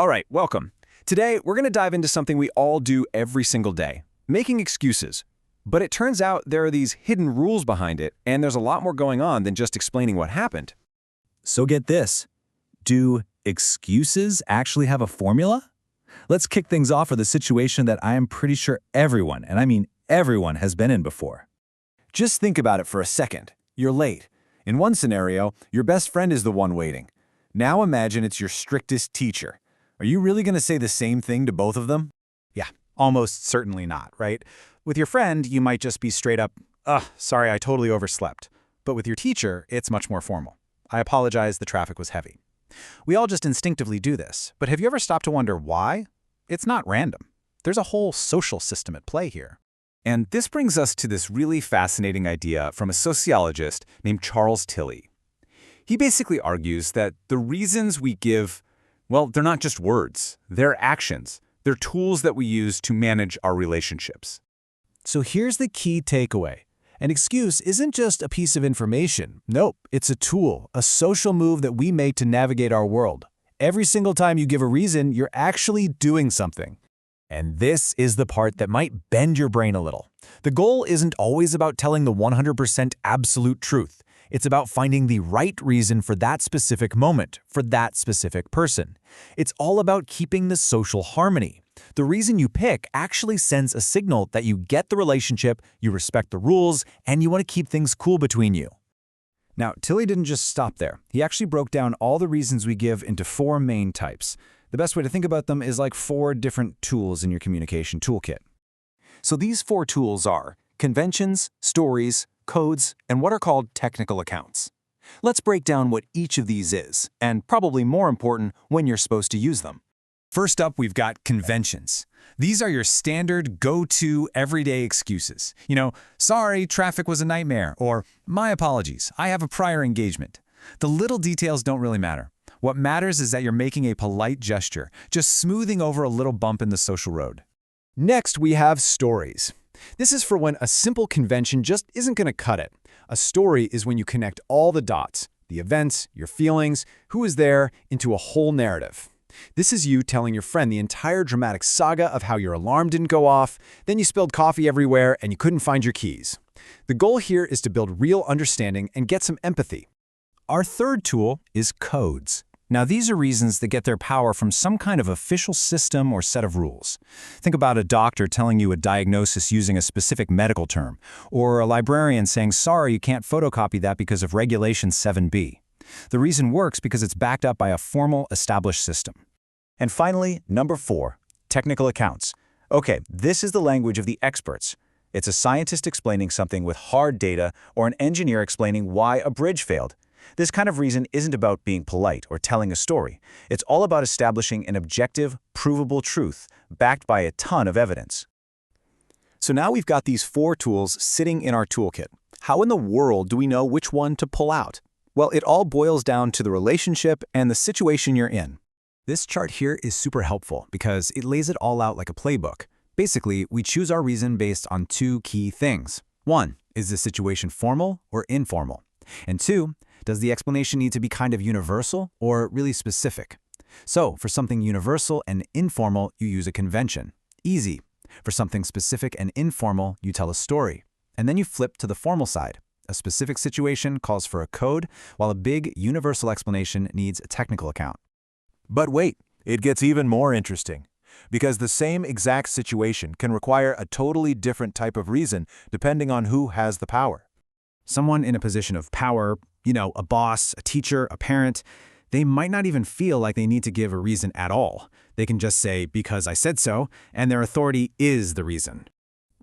All right, welcome. Today, we're going to dive into something we all do every single day, making excuses. But it turns out there are these hidden rules behind it, and there's a lot more going on than just explaining what happened. So get this. Do excuses actually have a formula? Let's kick things off with a situation that I am pretty sure everyone, and I mean everyone, has been in before. Just think about it for a second. You're late. In one scenario, your best friend is the one waiting. Now imagine it's your strictest teacher. Are you really going to say the same thing to both of them? Yeah, almost certainly not, right? With your friend, you might just be straight up, sorry, I totally overslept. But with your teacher, it's much more formal. I apologize, the traffic was heavy. We all just instinctively do this, but have you ever stopped to wonder why? It's not random. There's a whole social system at play here. And this brings us to this really fascinating idea from a sociologist named Charles Tilly. He basically argues that the reasons we give, well, they're not just words, they're actions. They're tools that we use to manage our relationships. So here's the key takeaway. An excuse isn't just a piece of information. Nope, it's a tool, a social move that we make to navigate our world. Every single time you give a reason, you're actually doing something. And this is the part that might bend your brain a little. The goal isn't always about telling the 100% absolute truth. It's about finding the right reason for that specific moment, for that specific person. It's all about keeping the social harmony. The reason you pick actually sends a signal that you get the relationship, you respect the rules, and you want to keep things cool between you. Now, Tilly didn't just stop there. He actually broke down all the reasons we give into 4 main types. The best way to think about them is like 4 different tools in your communication toolkit. So these 4 tools are conventions, stories, codes, and what are called technical accounts. Let's break down what each of these is, and probably more important, when you're supposed to use them. First up, we've got conventions. These are your standard, go-to, everyday excuses. Sorry, traffic was a nightmare, or my apologies, I have a prior engagement. The little details don't really matter. What matters is that you're making a polite gesture, just smoothing over a little bump in the social road. Next, we have stories. This is for when a simple convention just isn't going to cut it. A story is when you connect all the dots, the events, your feelings, who is there, into a whole narrative. This is you telling your friend the entire dramatic saga of how your alarm didn't go off, then you spilled coffee everywhere and you couldn't find your keys. The goal here is to build real understanding and get some empathy. Our third tool is codes. Now, these are reasons that get their power from some kind of official system or set of rules. Think about a doctor telling you a diagnosis using a specific medical term, or a librarian saying, sorry, you can't photocopy that because of Regulation 7B. The reason works because it's backed up by a formal, established system. And finally, number 4, technical accounts. Okay, this is the language of the experts. It's a scientist explaining something with hard data or an engineer explaining why a bridge failed. This kind of reason isn't about being polite or telling a story. It's all about establishing an objective, provable truth backed by a ton of evidence. So now we've got these 4 tools sitting in our toolkit. How in the world do we know which one to pull out? Well, it all boils down to the relationship and the situation you're in. This chart here is super helpful because it lays it all out like a playbook. Basically, we choose our reason based on 2 key things. 1, is the situation formal or informal? And 2, does the explanation need to be kind of universal or really specific? So, for something universal and informal, you use a convention. Easy. For something specific and informal, you tell a story. And then you flip to the formal side. A specific situation calls for a code, while a big, universal explanation needs a technical account. But wait, it gets even more interesting. Because the same exact situation can require a totally different type of reason depending on who has the power. Someone in a position of power, a boss, a teacher, a parent, they might not even feel like they need to give a reason at all. They can just say, because I said so, and their authority is the reason.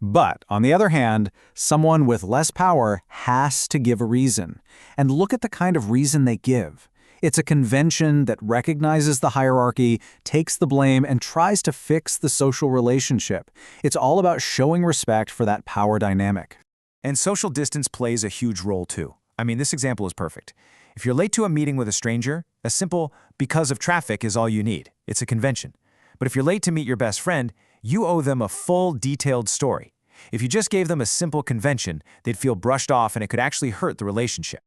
But, on the other hand, someone with less power has to give a reason. And look at the kind of reason they give. It's a convention that recognizes the hierarchy, takes the blame, and tries to fix the social relationship. It's all about showing respect for that power dynamic. And social distance plays a huge role too. This example is perfect. If you're late to a meeting with a stranger, a simple "because of traffic" is all you need. It's a convention. But if you're late to meet your best friend, you owe them a full, detailed story. If you just gave them a simple convention, they'd feel brushed off and it could actually hurt the relationship.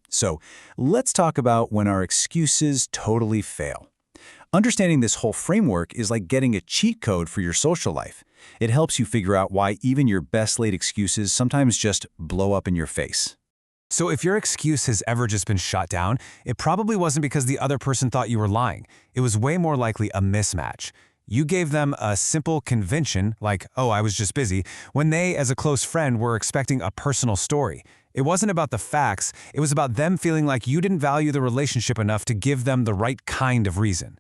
So let's talk about when our excuses totally fail. Understanding this whole framework is like getting a cheat code for your social life. It helps you figure out why even your best laid excuses sometimes just blow up in your face. So if your excuse has ever just been shot down, it probably wasn't because the other person thought you were lying. It was way more likely a mismatch. You gave them a simple convention, like, oh, I was just busy, when they, as a close friend, were expecting a personal story. It wasn't about the facts, it was about them feeling like you didn't value the relationship enough to give them the right kind of reason.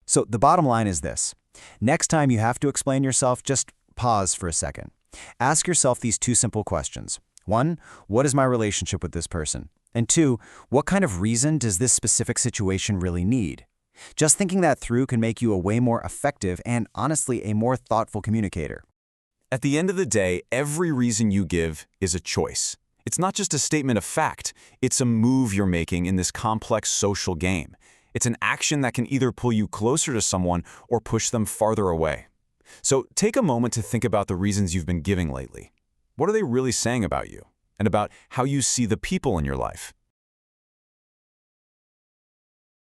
So the bottom line is this. Next time you have to explain yourself, just pause for a second. Ask yourself these two simple questions. 1, what is my relationship with this person? And 2, what kind of reason does this specific situation really need? Just thinking that through can make you a way more effective and, honestly, a more thoughtful communicator. At the end of the day, every reason you give is a choice. It's not just a statement of fact, it's a move you're making in this complex social game. It's an action that can either pull you closer to someone or push them farther away. So take a moment to think about the reasons you've been giving lately. What are they really saying about you and about how you see the people in your life?